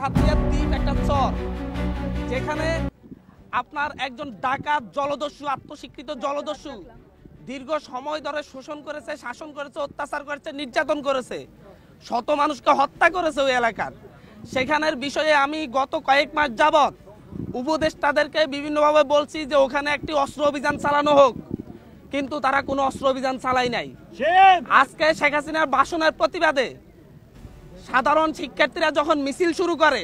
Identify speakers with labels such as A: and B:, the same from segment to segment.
A: হাতিয়ার দ্বীপ একটা চর, যেখানে আপনার একজন ডাকাত জলদস্যু, আত্মস্বীকৃত জলদস্যু দীর্ঘ সময় ধরে শোষণ করেছে, শাসন করেছে, অত্যাচার করেছে, নির্যাতন করেছে, শত মানুষকে হত্যা করেছে ওই এলাকার। সেখানের বিষয়ে আমি গত কয়েক মাস যাবৎ উপদেষ্টাদেরকে বিভিন্নভাবে বলছি যে ওখানে একটি অস্ত্র অভিযান চালানো হোক, কিন্তু তারা কোনো অস্ত্র অভিযান চালাই নাই। আজকে শেখ হাসিনার ভাষণের প্রতিবাদে সাধারণ শিক্ষার্থীরা যখন মিছিল শুরু করে,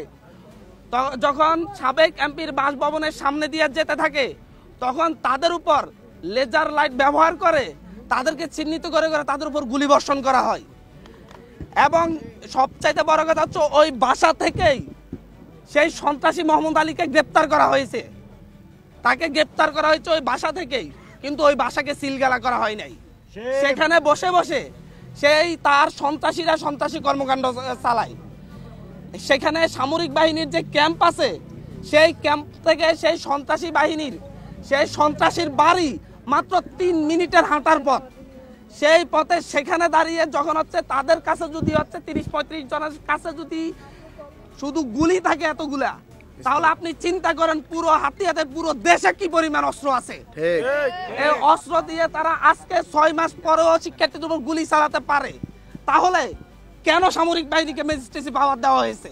A: যখন সাবেক এমপির বাসভবনের সামনে দিয়ে যেতে থাকে, তখন তাদের উপর লেজার লাইট ব্যবহার করে তাদেরকে চিহ্নিত করে করে তাদের উপর গুলিবর্ষণ করা হয়। এবং সবচাইতে বড় কথা হচ্ছে ওই বাসা থেকেই সেই সন্ত্রাসী মোহাম্মদ আলীকে গ্রেপ্তার করা হয়েছে। তাকে গ্রেপ্তার করা হয়েছে ওই বাসা থেকেই, কিন্তু ওই বাসাকে সিলগালা করা হয় নাই। সেখানে বসে বসে সেই তার সন্ত্রাসীরা সন্ত্রাসী কর্মকাণ্ড চালায়। সেখানে সামরিক বাহিনীর যে ক্যাম্প আছে, সেই ক্যাম্প থেকে সেই সন্ত্রাসী বাহিনীর সেই সন্ত্রাসীর বাড়ি মাত্র 3 মিনিটের হাঁটার পথ। সেই পথে সেখানে দাঁড়িয়ে যখন হচ্ছে তাদের কাছে যদি হচ্ছে 30-35 জনের কাছে যদি শুধু গুলি থাকে এতগুলা, তাহলে আপনি চিন্তা করেন পুরো হাতিয়াতে পুরো দেশে কি পরিমাণ অস্ত্র আছে। এই অস্ত্র দিয়ে তারা আজকে 6 মাস পরেও শিক্ষার্থীদের উপর গুলি চালাতে পারে। তাহলে কেন সামরিক বাহিনীকে ম্যাজিস্ট্রেসি পাওয়ার দেওয়া হয়েছে?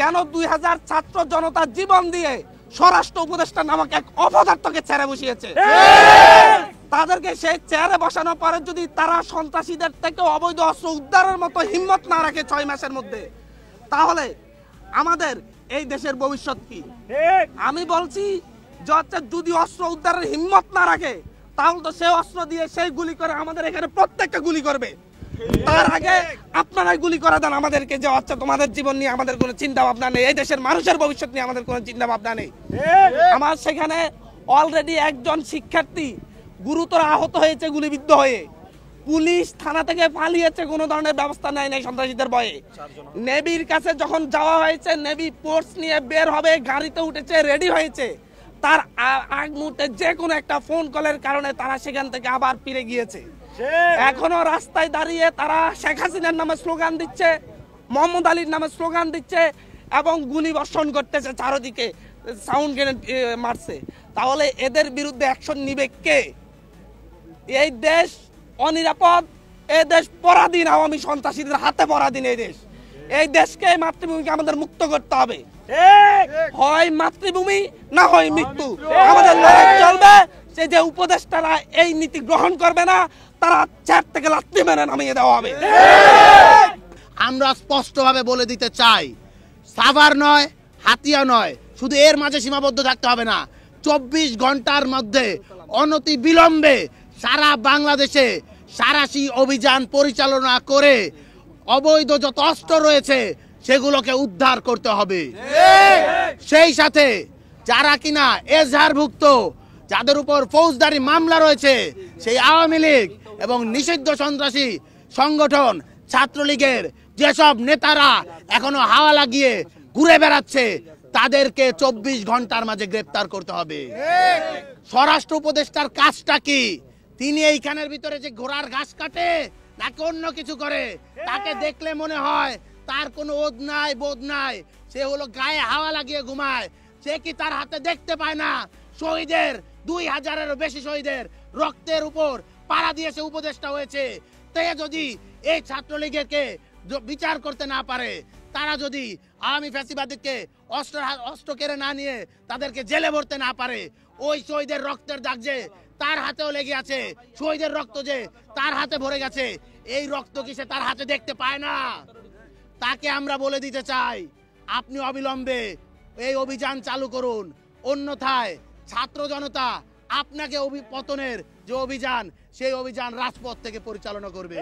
A: কেন 2000 ছাত্র জনতা জীবন দিয়ে স্বরাষ্ট্র উপদেষ্টা নামক এক অপদার্থকে ছেড়ে বসিয়েছে? তাদেরকে সেই চেয়ারে বসানোর পরে যদি তারা সন্ত্রাসীদের থেকে অবৈধ অস্ত্র উদ্ধারের মতো হিম্মত না রাখে 6 মাসের মধ্যে, তাহলে আমাদের এই দেশের ভবিষ্যৎ কি? আমি বলছি যে যদি অস্ত্র উদ্ধারের হিম্মত না রাখে, তাহলে তো সেই অস্ত্র দিয়ে সেই গুলি করে আমাদের এখানে প্রত্যেককে গুলি করবে। তার আগে আপনারাই গুলি করে দেন আমাদেরকে, যে আচ্ছা তোমাদের জীবন নিয়ে আমাদের কোনো চিন্তা ভাবনা নেই, এই দেশের মানুষের ভবিষ্যৎ নিয়ে আমাদের কোনো চিন্তা ভাবনা নেই। আমার সেখানে অলরেডি একজন শিক্ষার্থী গুরুতর আহত হয়েছে গুলিবিদ্ধ হয়ে। পুলিশ থানা থেকে পালিয়েছে, কোনো ধরনের ব্যবস্থা নেয় নাই সন্ত্রাসীদের ভয়ে। নেভির কাছে যখন যাওয়া হয়েছে, নেভি ফোর্স নিয়ে বের হবে, গাড়িতে উঠেছে, রেডি হয়েছে, তার আগ মুহূর্তে যে কোনো একটা ফোন কলের কারণে তারা সেখান থেকে আবার ফিরে গিয়েছে। এখনো রাস্তায় দাঁড়িয়ে তারা শেখ হাসিনার নামে স্লোগান দিচ্ছে, মোহাম্মদ আলীর নামে স্লোগান দিচ্ছে এবং গুলি বর্ষণ করতেছে, চারদিকে সাউন্ড গ্রেনেড মারছে। তাহলে এদের বিরুদ্ধে অ্যাকশন নিবে কে? এই দেশ অনিরাপদ, এই দেশ পরাধীন, আওয়ামী সন্ত্রাসীদের হাতে পরাধীন এই দেশ। এই দেশকে, মাতৃভূমিকে আমাদের মুক্ত করতে হবে। হয় মাতৃভূমি, না হয় মৃত্যু। আমাদের লড়াই চলবে। সে যে উপদেষ্টারা এই নীতি গ্রহণ করবে না, তারা চেয়ার থেকে লাথি মেরে নামিয়ে দেওয়া হবে।
B: আমরা স্পষ্টভাবে বলে দিতে চাই, সাভার নয়, হাতিয়া নয়, শুধু এর মাঝে সীমাবদ্ধ থাকতে হবে না। 24 ঘন্টার মধ্যে অনতি বিলম্বে সারা বাংলাদেশে সাঁড়াশি অভিযান পরিচালনা করে অবৈধ যত অস্ত্র রয়েছে সেগুলোকে উদ্ধার করতে হবে। সেই সাথে যারা কিনা এজাহারভুক্ত, যাদের উপর ফৌজদারি মামলা রয়েছে, সেই আওয়ামী লীগ এবং নিষিদ্ধ সন্ত্রাসী সংগঠন ছাত্রলীগের যেসব নেতারা এখনো হাওয়া লাগিয়ে ঘুরে বেড়াচ্ছে, তাদেরকে 24 ঘন্টার মাঝে গ্রেপ্তার করতে হবে। স্বরাষ্ট্র উপদেষ্টার কাজটা কি? তিনি এইখানের ভিতরে যে ঘোড়ার ঘাস কাটে নাকি অন্য কিছু করে, তাকে দেখলে মনে হয় তার কোনো ওদ নাই বোধ নাই, সে হলো গায়ে হাওয়া লাগিয়ে ঘুমায়। সে কি তার হাতে দেখতে পায় না শহীদের, 2000-এরও বেশি শহীদের রক্তের উপর পাড়া দিয়ে সে উপদেষ্টা হয়েছে? তে যদি এই ছাত্রলীগকে বিচার করতে না পারে, তারা যদি আওয়ামী ফ্যাসিবাদীকে অস্ত্র কেড়ে না নিয়ে তাদেরকে জেলে ভরতে না পারে, ওই শহীদের রক্তের দাগ যে তার হাতেও লেগে আছে, শহীদের রক্ত যে তার হাতে ভরে গেছে, এই রক্ত কি সে তার হাতে দেখতে পায় না? তাকে আমরা বলে দিতে চাই, আপনি অবিলম্বে এই অভিযান চালু করুন, অন্যথায় ছাত্র জনতা আপনাকে পতনের যে অভিযান, সেই অভিযান রাজপথ থেকে পরিচালনা করবে।